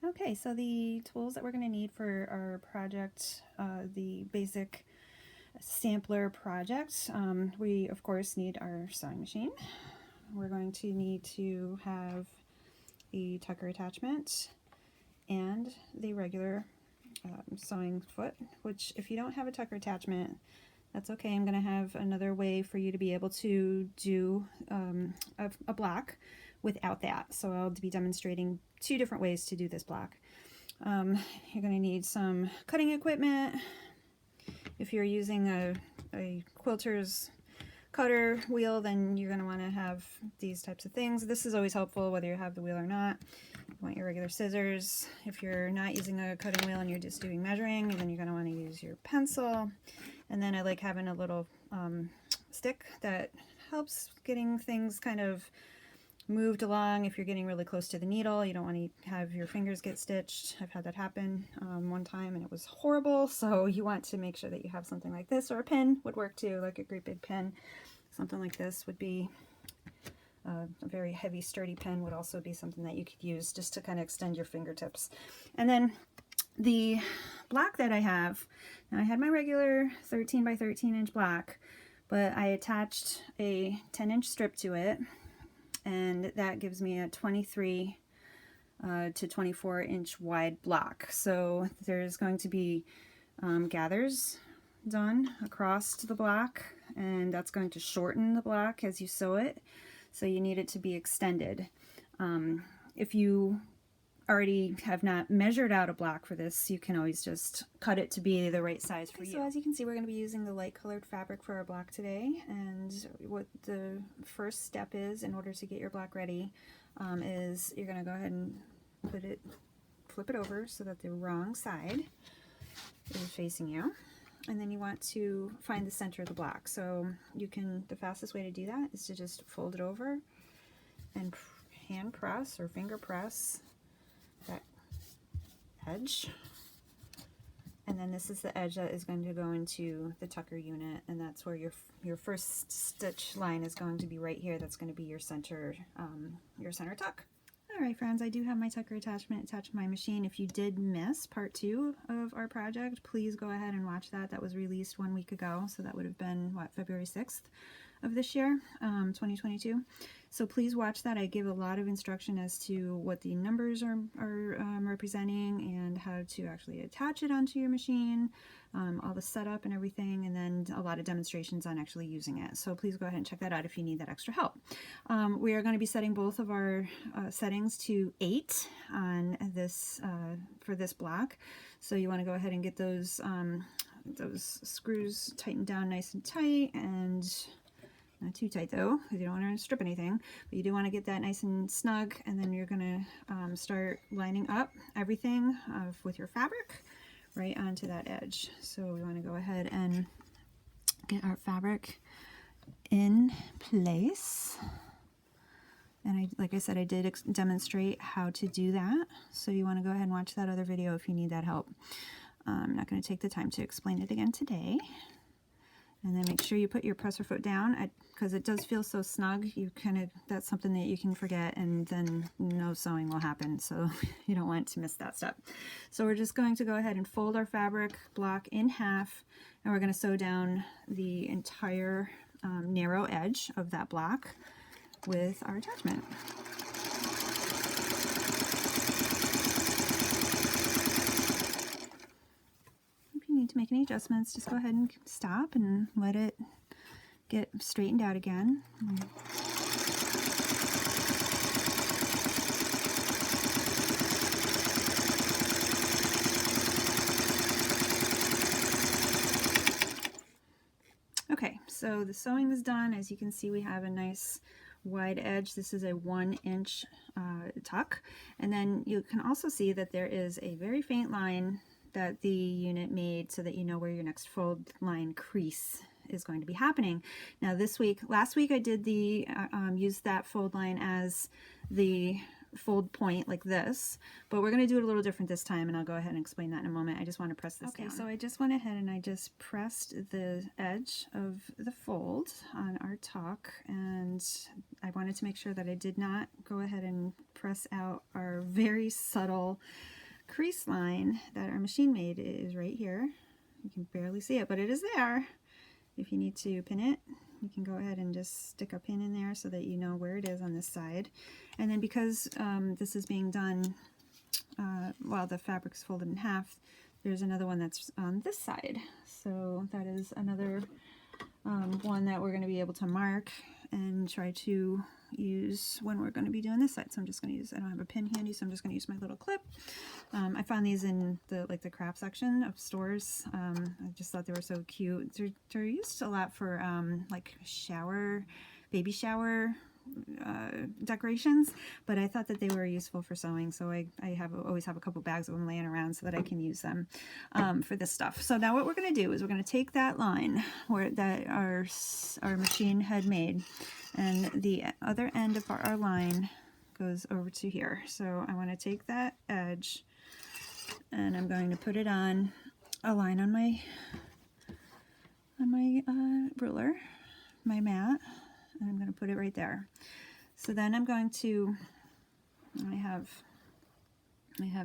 Okay, so the tools that we're going to need for our project, the basic sampler project, we of course need our sewing machine. We're going to need to have the tucker attachment and the regular sewing foot, which if you don't have a tucker attachment, that's okay. I'm going to have another way for you to be able to do a block without that. So I'll be demonstrating two different ways to do this block. You're going to need some cutting equipment. If you're using a quilter's cutter wheel, then you're going to want to have these types of things. This is always helpful whether you have the wheel or not. You want your regular scissors. If you're not using a cutting wheel and you're just doing measuring, then you're going to want to use your pencil. And then I like having a little stick that helps getting things kind of moved along. If you're getting really close to the needle, you don't want to have your fingers get stitched. I've had that happen one time and it was horrible. So you want to make sure that you have something like this, or a pen would work too, like a great big pen. Something like this would be a very heavy sturdy pen would also be something that you could use just to kind of extend your fingertips. And then the block that I have, now I had my regular 13 by 13 inch block, but I attached a 10-inch strip to it, and that gives me a 23 to 24 inch wide block. So there's going to be gathers done across the block, and that's going to shorten the block as you sew it. So you need it to be extended. If you already have not measured out a block for this, you can always just cut it to be the right size for you. So as you can see, we're going to be using the light colored fabric for our block today, and what the first step is in order to get your block ready is you're going to go ahead and flip it over so that the wrong side is facing you, and then you want to find the center of the block. So the fastest way to do that is to just fold it over and hand press or finger press that edge, and then this is the edge that is going to go into the tucker unit, and that's where your first stitch line is going to be right here. That's going to be your center tuck. Alright friends, I do have my tucker attachment attached to my machine. If you did miss part 2 of our project, please go ahead and watch that. That was released 1 week ago, so that would have been, what, February 6th of this year, 2022. So please watch that. I give a lot of instruction as to what the numbers are representing and how to actually attach it onto your machine, all the setup and everything, and then a lot of demonstrations on actually using it. So please go ahead and check that out if you need that extra help. We are going to be setting both of our settings to 8 on this for this block. So you want to go ahead and get those screws tightened down nice and tight, and not too tight though, because you don't want to strip anything, but you do want to get that nice and snug. And then you're going to start lining up everything with your fabric right onto that edge. So we want to go ahead and get our fabric in place. And like I said, I did demonstrate how to do that. So you want to go ahead and watch that other video if you need that help. I'm not going to take the time to explain it again today. And then make sure you put your presser foot down, because it does feel so snug. That's something that you can forget, and then no sewing will happen. So you don't want to miss that step. So we're just going to go ahead and fold our fabric block in half, and we're going to sew down the entire narrow edge of that block with our attachment. To make any adjustments, just go ahead and stop and let it get straightened out again. Okay, so the sewing is done. As you can see, we have a nice wide edge. This is a 1-inch tuck, and then you can also see that there is a very faint line that the unit made so that you know where your next fold line crease is going to be happening. Now last week I did the use that fold line as the fold point like this, but we're going to do it a little different this time, and I'll go ahead and explain that in a moment. I just want to press this down. Okay, so I just went ahead and I just pressed the edge of the fold on our tuck, and I wanted to make sure that I did not go ahead and press out our very subtle crease line that our machine made. It is right here. You can barely see it, but it is there. If you need to pin it, you can go ahead and just stick a pin in there so that you know where it is on this side. And then because this is being done while the fabric's folded in half, there's another one that's on this side. So that is another one that we're going to be able to mark and try to use when we're going to be doing this side. So I'm just going to use, I don't have a pin handy, so I'm just going to use my little clip. I found these in the craft section of stores. I just thought they were so cute. They're used a lot for like baby shower decorations, but I thought that they were useful for sewing, so I always have a couple bags of them laying around so that I can use them for this stuff. So now what we're going to do is we're going to take that line that our machine had made, and the other end of our line goes over to here. So I want to take that edge and I'm going to put it on a line on my ruler, my mat, and I'm going to put it right there. So then I'm going to, I have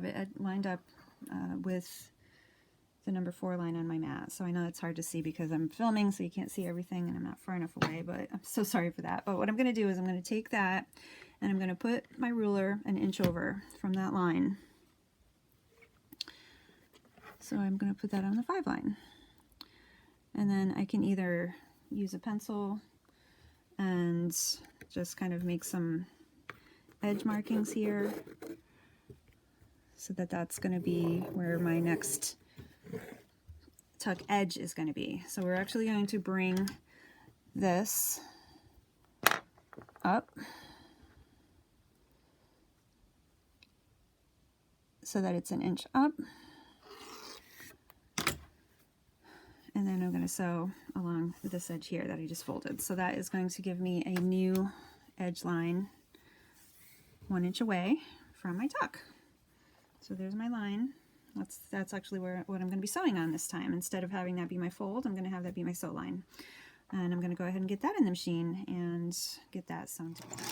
it lined up with the number 4 line on my mat. So I know it's hard to see because I'm filming, so you can't see everything and I'm not far enough away, but I'm so sorry for that. But what I'm going to do is I'm going to take that and I'm going to put my ruler an inch over from that line. So I'm going to put that on the 5 line. And then I can either use a pencil and just kind of make some edge markings here so that that's going to be where my next tuck edge is going to be. So we're actually going to bring this up so that it's an inch up, and then I'm going to sew along this edge here that I just folded. So that is going to give me a new edge line 1 inch away from my tuck. So there's my line. That's actually what I'm going to be sewing on this time. Instead of having that be my fold, I'm going to have that be my sew line. And I'm going to go ahead and get that in the machine and get that sewn together.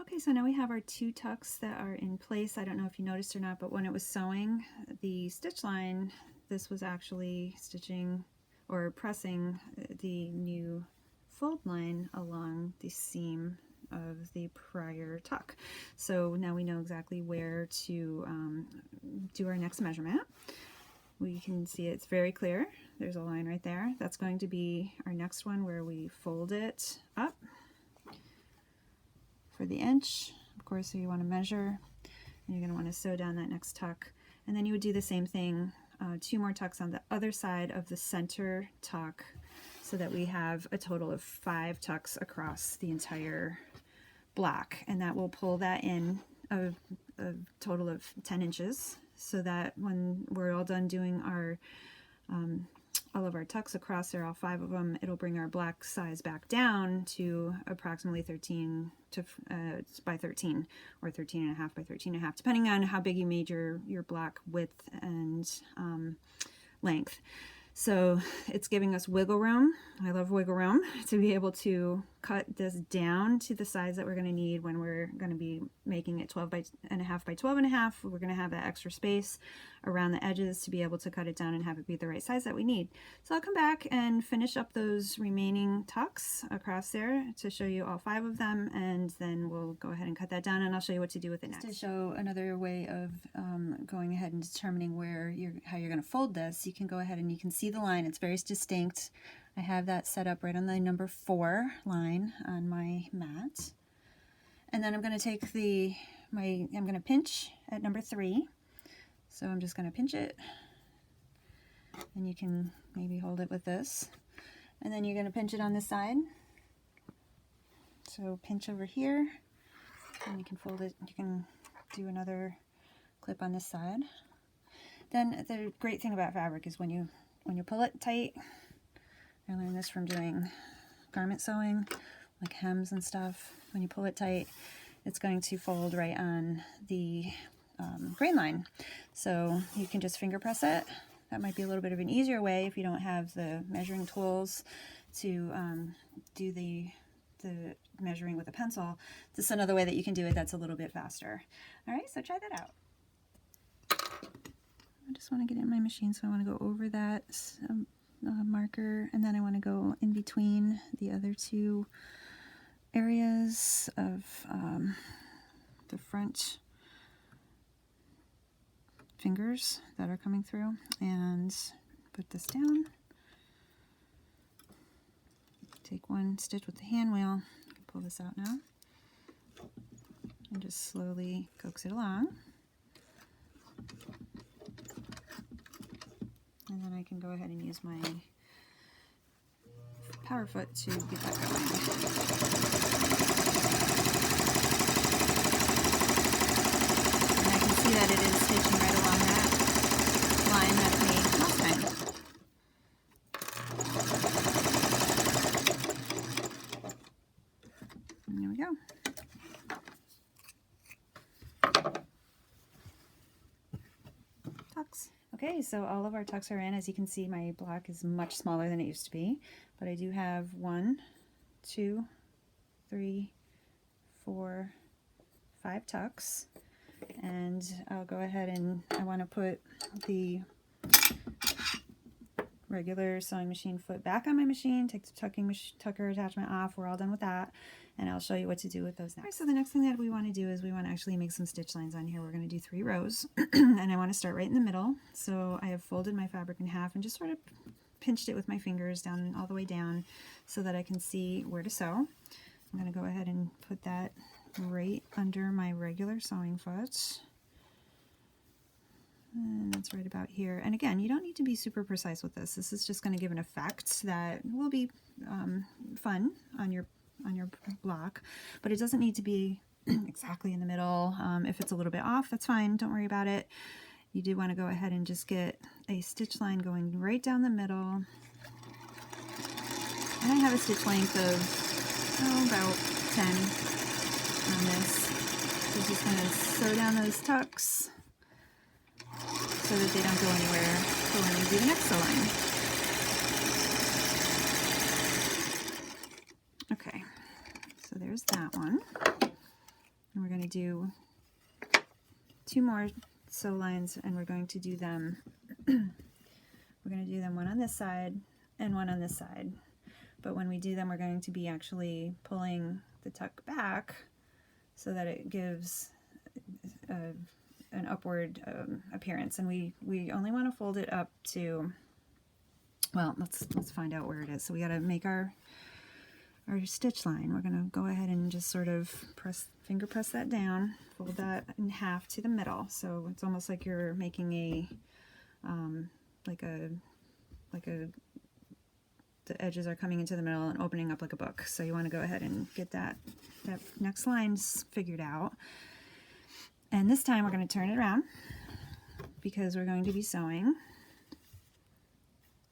Okay, so now we have our 2 tucks that are in place. I don't know if you noticed or not, but when it was sewing the stitch line, this was actually stitching or pressing the new fold line along the seam of the prior tuck. So now we know exactly where to do our next measurement. We can see it's very clear. There's a line right there. That's going to be our next one where we fold it up for the inch. Of course, so you want to measure, and you're going to want to sew down that next tuck, and then you would do the same thing, 2 more tucks on the other side of the center tuck, so that we have a total of 5 tucks across the entire block, and that will pull that in a total of 10 inches, so that when we're all done doing our all of our tucks across there, all 5 of them, it'll bring our block size back down to approximately 13 by 13, or 13.5 by 13.5, depending on how big you made your block width and length. So it's giving us wiggle room. I love wiggle room to be able to cut this down to the size that we're going to need when we're going to be making it 12.5 by 12.5. We're going to have that extra space around the edges to be able to cut it down and have it be the right size that we need. So I'll come back and finish up those remaining tucks across there to show you all 5 of them, and then we'll go ahead and cut that down, and I'll show you what to do with it next. To show another way of going ahead and determining how you're going to fold this, you can go ahead and you can see the line. It's very distinct. I have that set up right on the number 4 line on my mat, and then I'm going to take I'm going to pinch at number 3. So I'm just going to pinch it, and you can maybe hold it with this, And then you're going to pinch it on this side. So pinch over here, and you can fold it. You can do another clip on this side. Then the great thing about fabric is when you pull it tight, I learned this from doing garment sewing, like hems and stuff. When you pull it tight, it's going to fold right on the grain line. So you can just finger press it. That might be a little bit of an easier way if you don't have the measuring tools to do the measuring with a pencil. This is another way that you can do it that's a little bit faster. All right, so try that out. I just want to get it in my machine, so I want to go over that marker, and then I want to go in between the other two areas of the front fingers that are coming through, and put this down. Take one stitch with the hand wheel, pull this out now, and just slowly coax it along. And then I can go ahead and use my power foot to get that going. And I can see that it is stitching right along that line that I made last time. And there we go. Tucks. Okay, so all of our tucks are in. As you can see, my block is much smaller than it used to be, but I do have 1, 2, 3, 4, 5 tucks, and I'll go ahead and I want to put the regular sewing machine foot back on my machine, take the tucker attachment off. We're all done with that, and I'll show you what to do with those next. Right, so the next thing that we want to do is we want to actually make some stitch lines on here. We're going to do 3 rows, and I want to start right in the middle. So I have folded my fabric in half and just sort of pinched it with my fingers down all the way down so that I can see where to sew. I'm going to go ahead and put that right under my regular sewing foot. And that's right about here. And again, you don't need to be super precise with this. This is just going to give an effect that will be fun on your block, but it doesn't need to be exactly in the middle. If it's a little bit off, that's fine. Don't worry about it. You do want to go ahead and just get a stitch line going right down the middle. And I have a stitch length of about 10 on this. So just going to sew down those tucks so that they don't go anywhere. So when we do the next sew line. Okay, so there's that one. And we're going to do 2 more sew lines, and we're going to do them one on this side and one on this side. But when we do them, we're going to be actually pulling the tuck back so that it gives an upward appearance, and we only want to fold it up to, well, let's find out where it is. So we got to make our stitch line. We're going to go ahead and just sort of finger press that down, fold that in half to the middle. So it's almost like you're making a the edges are coming into the middle and opening up like a book. So you want to go ahead and get that next line figured out. And this time we're going to turn it around because we're going to be sewing.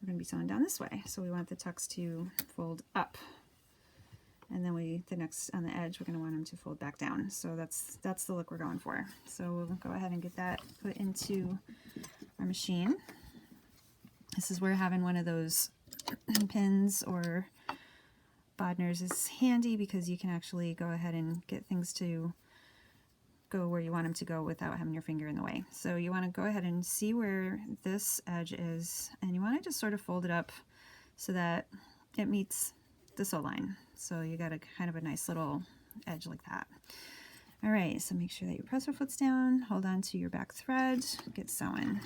We're going to be sewing down this way. So we want the tucks to fold up. And then the next on the edge, we're going to want them to fold back down. So that's the look we're going for. So we'll go ahead and get that put into our machine. This is where having one of those pins or Bodners is handy, because you can actually go ahead and get things to go where you want them to go without having your finger in the way. So you want to go ahead and see where this edge is, and you want to just sort of fold it up so that it meets the sew line. So you got a kind of a nice little edge like that. All right, so make sure that you press your foot's down, hold on to your back thread, get sewing.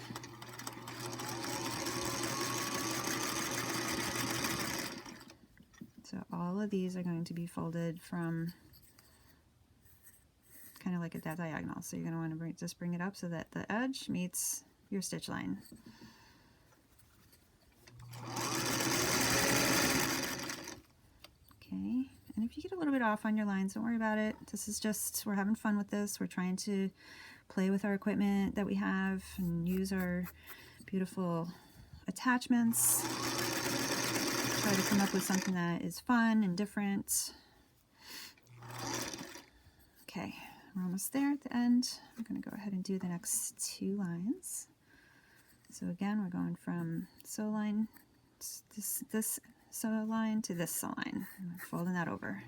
So all of these are going to be folded from kind of like at that diagonal. So you're going to want to just bring it up so that the edge meets your stitch line. bit off on your lines. Don't worry about it. This is just, we're having fun with this. We're trying to play with our equipment that we have and use our beautiful attachments. Try to come up with something that is fun and different. Okay, we're almost there at the end. I'm going to go ahead and do the next 2 lines. So again, we're going from sew line, this sew line to this sew line. I'm folding that over.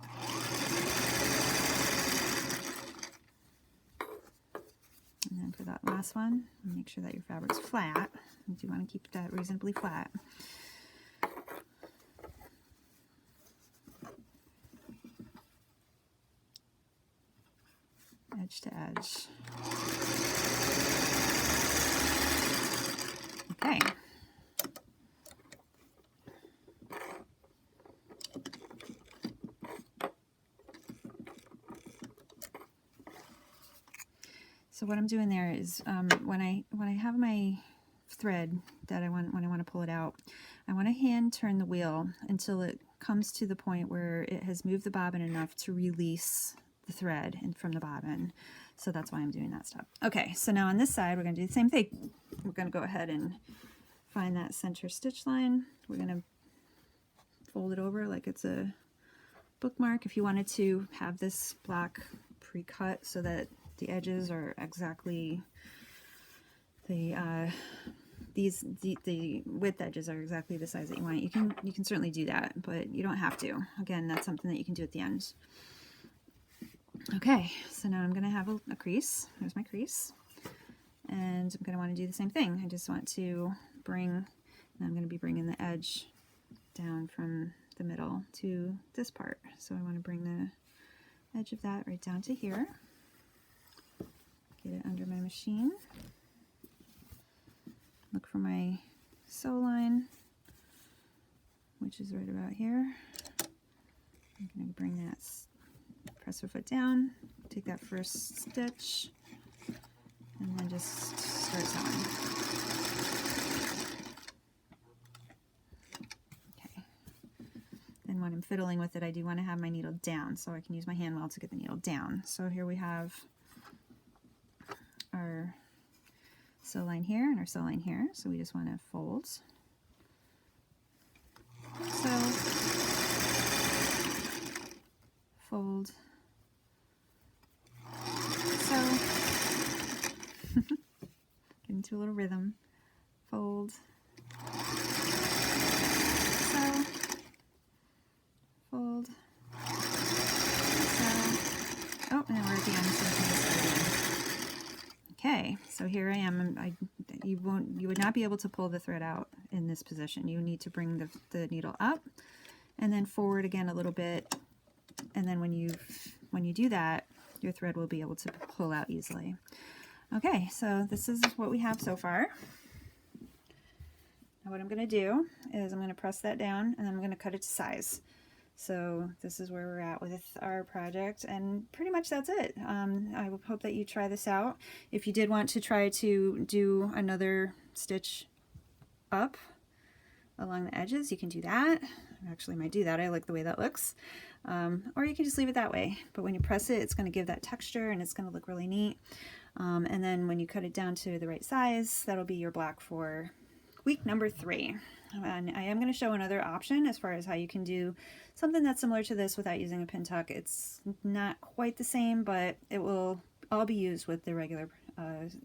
And then for that last one, make sure that your fabric's flat. You do want to keep that reasonably flat. Edge to edge. Okay. So what I'm doing there is when I have my thread that when I want to pull it out, I want to hand turn the wheel until it comes to the point where it has moved the bobbin enough to release the thread from the bobbin. So that's why I'm doing that step. Okay, so now on this side we're going to do the same thing. We're going to go ahead and find that center stitch line. We're going to fold it over like it's a bookmark. If you wanted to have this block pre-cut so that the edges are exactly the width edges are exactly the size that you want. You can certainly do that, but you don't have to. Again, that's something that you can do at the end. Okay, so now I'm going to have a crease. There's my crease. And I'm going to want to do the same thing. I just want to and I'm going to be bringing the edge down from the middle to this part. So I want to bring the edge of that right down to here. Get it under my machine. Look for my sew line, which is right about here. I'm going to bring that presser foot down, take that first stitch, and then just start sewing. Okay. Then when I'm fiddling with it, I do want to have my needle down, so I can use my hand wheel to get the needle down. So here we have our sew line here and our sew line here, so we just want to fold. So, fold, so, get into a little rhythm, fold, so, fold, so, oh, and then we're at the end, so we can just start again. Okay, so here I am. You would not be able to pull the thread out in this position. You need to bring the needle up and then forward again a little bit, and then when you do that, your thread will be able to pull out easily. Okay, so this is what we have so far. Now what I'm going to do is I'm going to press that down and then I'm going to cut it to size. So this is where we're at with our project, and pretty much that's it. I hope that you try this out. If you did want to try to do another stitch up along the edges, you can do that. I actually might do that. I like the way that looks. Or you can just leave it that way. But when you press it, it's going to give that texture and it's going to look really neat. And then when you cut it down to the right size, that'll be your block for week number 3. And I am going to show another option as far as how you can do something that's similar to this without using a pin tuck. It's not quite the same, but it will all be used with the regular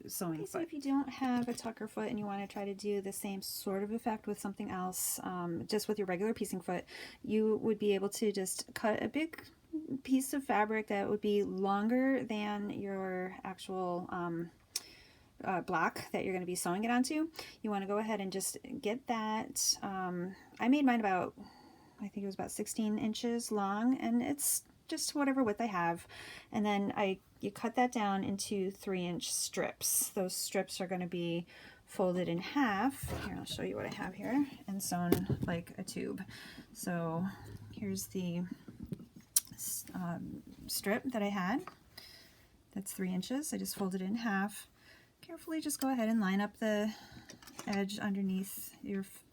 sewing foot. So if you don't have a tucker foot and you want to try to do the same sort of effect with something else, just with your regular piecing foot, you would be able to just cut a big piece of fabric that would be longer than your actual block that you're going to be sewing it onto. You want to go ahead and just get that. I made mine about, I think it was about 16 inches long, and it's just whatever width I have. And then you cut that down into 3-inch strips. Those strips are going to be folded in half. Here, I'll show you what I have here, and sewn like a tube. So here's the strip that I had. That's 3 inches. I just folded it in half. Carefully just go ahead and line up the edge underneath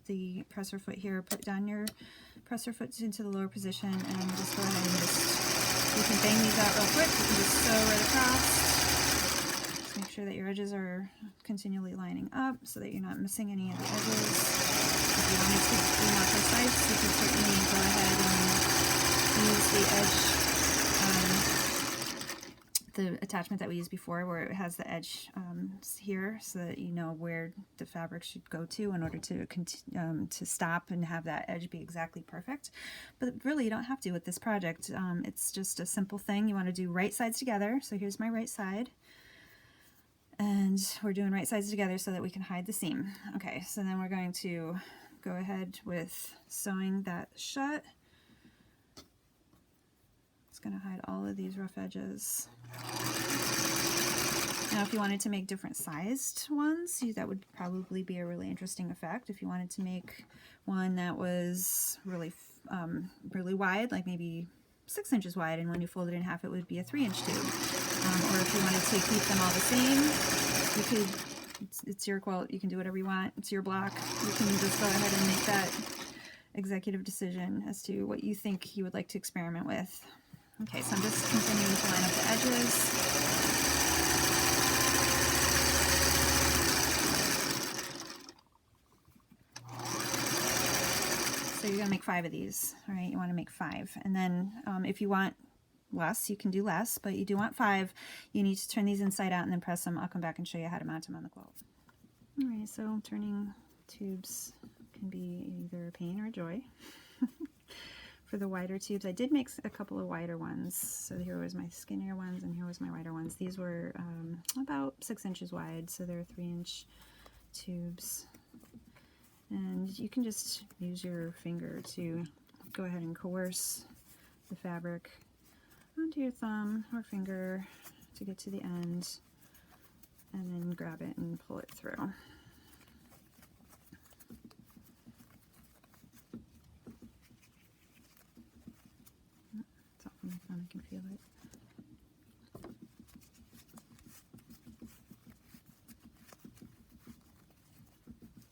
the presser foot here. Put down your presser foot into the lower position and just go ahead and just You can bang these out real quick. You can just sew right across. Just make sure that your edges are continually lining up so that you're not missing any of the edges. If you wanted to be more precise, you can certainly go ahead and use the edge, the attachment that we used before, where it has the edge here, so that you know where the fabric should go to in order to stop and have that edge be exactly perfect. But really, you don't have to with this project. It's just a simple thing. You want to do right sides together. So here's my right side, and we're doing right sides together so that we can hide the seam. Okay, so then we're going to go ahead with sewing that shut. It's going to hide all of these rough edges. Now, if you wanted to make different sized ones, that would probably be a really interesting effect. If you wanted to make one that was really, really wide, like maybe 6 inches wide, and when you fold it in half, it would be a 3-inch tube. Or if you wanted to keep them all the same, you could. It's your quilt. You can do whatever you want. It's your block. You can just go ahead and make that executive decision as to what you think you would like to experiment with. Okay, so I'm just continuing to line up the edges. So you're going to make 5 of these, all right? You want to make 5. And then if you want less, you can do less, but you do want 5. You need to turn these inside out and then press them. I'll come back and show you how to mount them on the quilt. All right, so turning tubes can be either a pain or a joy. For the wider tubes, I did make a couple of wider ones. So here was my skinnier ones and here was my wider ones. These were about 6 inches wide, so they're 3-inch tubes. And you can just use your finger to go ahead and coerce the fabric onto your thumb or finger to get to the end, and then grab it and pull it through. My thumb, I can feel it.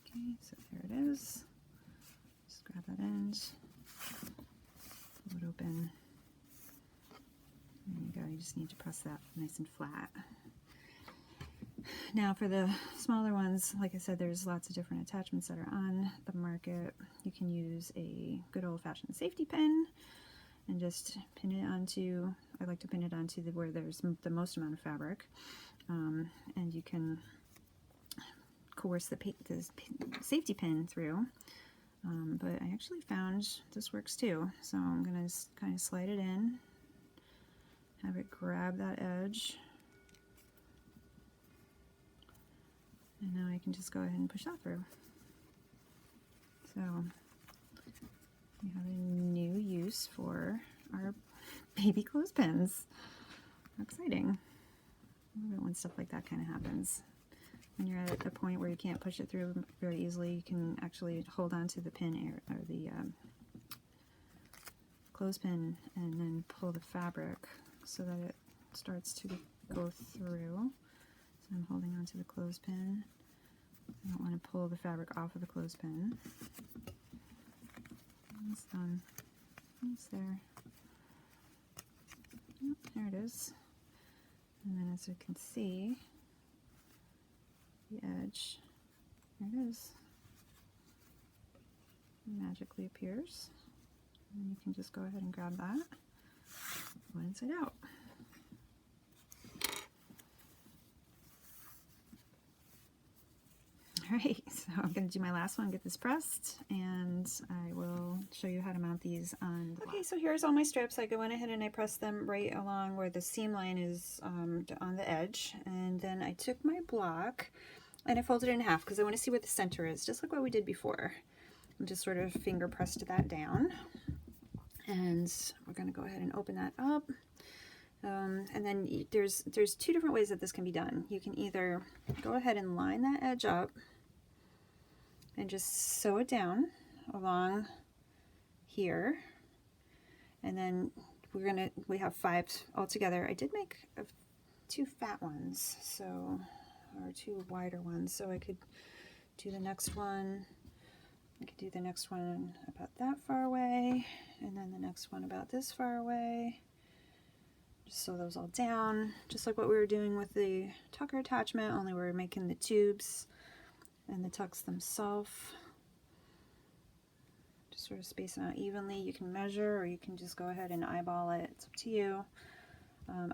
Okay, so there it is. Just grab that end, pull it open. There you go, you just need to press that nice and flat. Now for the smaller ones, like I said, there's lots of different attachments that are on the market. You can use a good old-fashioned safety pin and just pin it onto, I like to pin it onto where there's the most amount of fabric, and you can coerce the safety pin through, but I actually found this works too, so I'm going to kind of slide it in, have it grab that edge, and now I can just go ahead and push that through. So we have a new use for our baby clothespins. How exciting. I love it when stuff like that kind of happens. When you're at a point where you can't push it through very easily, you can actually hold on to the pin or the clothespin and then pull the fabric so that it starts to go through. So I'm holding on to the clothespin. I don't want to pull the fabric off of the clothespin. It's done. It's there. Oh, there it is. And then as you can see, the edge, there it is. It magically appears. And you can just go ahead and grab that, go inside out. Alright, so I'm going to do my last one, get this pressed, and I will show you how to mount these on the block. Okay, so here's all my strips. I went ahead and I pressed them right along where the seam line is on the edge, and then I took my block and I folded it in half because I want to see where the center is, just like what we did before. And just sort of finger pressed that down, and we're going to go ahead and open that up. And then there's 2 different ways that this can be done. You can either go ahead and line that edge up and just sew it down along here, and then we have 5 altogether. I did make 2 fat ones, so, or 2 wider ones, so I could do the next one. I could do the next one about that far away, and then the next one about this far away. Just sew those all down, just like what we were doing with the tucker attachment, only we're making the tubes and the tucks themselves. Just sort of space them out evenly. You can measure or you can just go ahead and eyeball it. It's up to you.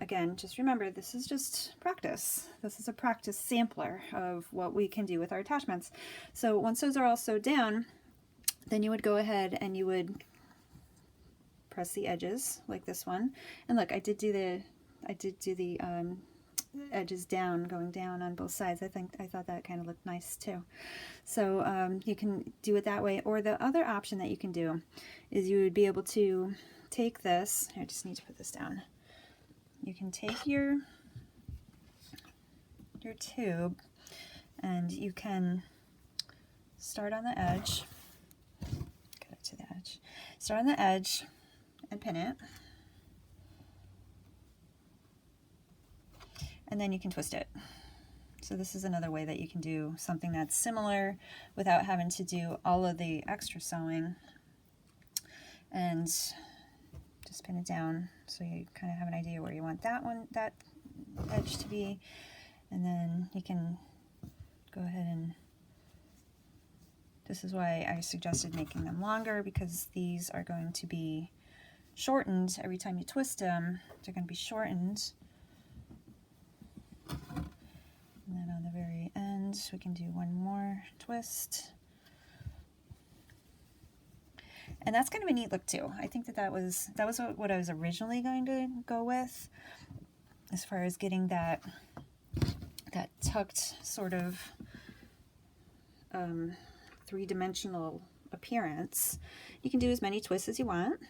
Again, just remember, this is just practice. This is a practice sampler of what we can do with our attachments. So once those are all sewed down, then you would go ahead and you would press the edges like this one. And look, I did do the edges down, going down on both sides. I thought that kind of looked nice too. So you can do it that way, or the other option that you can do is you would be able to take this. I just need to put this down. You can take your tube and you can start on the edge. Get it to the edge. Start on the edge and pin it. And then you can twist it. So this is another way that you can do something that's similar without having to do all of the extra sewing. And just pin it down so you kind of have an idea where you want that edge to be. And then you can go ahead and, this is why I suggested making them longer, because these are going to be shortened every time you twist them. They're going to be shortened. And then on the very end, we can do one more twist. And that's kind of a neat look too. I think that was what I was originally going to go with, as far as getting that tucked sort of three-dimensional appearance. You can do as many twists as you want,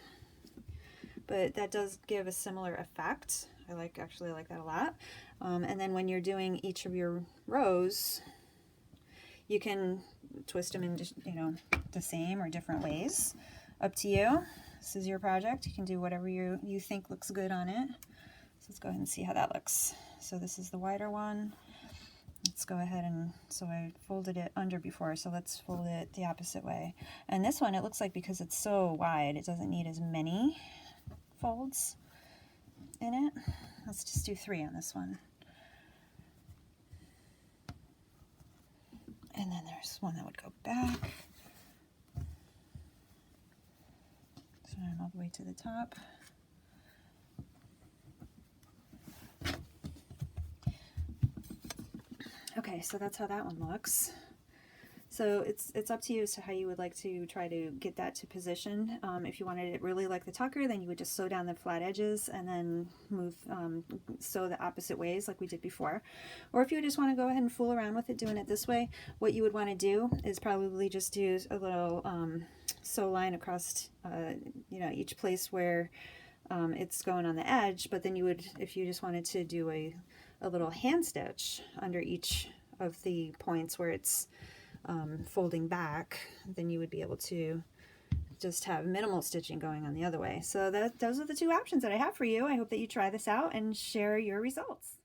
but that does give a similar effect. I actually like that a lot. And then when you're doing each of your rows, you can twist them in just, the same or different ways. Up to you. This is your project. You can do whatever you think looks good on it. So let's go ahead and see how that looks. So this is the wider one. Let's go ahead and, so I folded it under before, so let's fold it the opposite way. And this one, it looks like because it's so wide, it doesn't need as many folds in it. Let's just do 3 on this one. And then there's one that would go back. So I'm all the way to the top. Okay, so that's how that one looks. So it's up to you as to how you would like to try to get that to position. If you wanted it really like the tucker, then you would just sew down the flat edges and then sew the opposite ways like we did before. Or if you just want to go ahead and fool around with it doing it this way, what you would want to do is probably just do a little sew line across each place where it's going on the edge, but then you would, if you just wanted to do a little hand stitch under each of the points where it's folding back, then you would be able to just have minimal stitching going on the other way. So those are the 2 options that I have for you. I hope that you try this out and share your results.